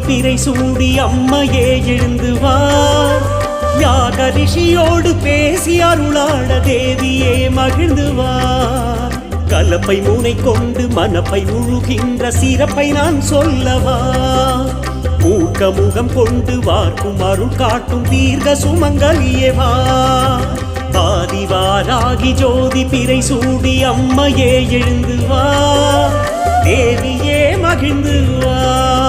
பிறை சூடி அம்மையே எழுந்து வா. யாக ரிஷியோடு பேசி அருளாட தேவியே மகிழ்ந்து வா. கலப்பை மூனை கொண்டு மனப்பை முழுகின்ற சிறப்பை நான் சொல்லவா. மூக்க முகம் கொண்டு வார்க்கும் அருள் காட்டும் தீர்க்க சுமங்கலியே வா. ஆதிவாராகி ஜோதி பிறை சூடி அம்மையே எழுந்து வா. தேவியே மகிழ்ந்து வா.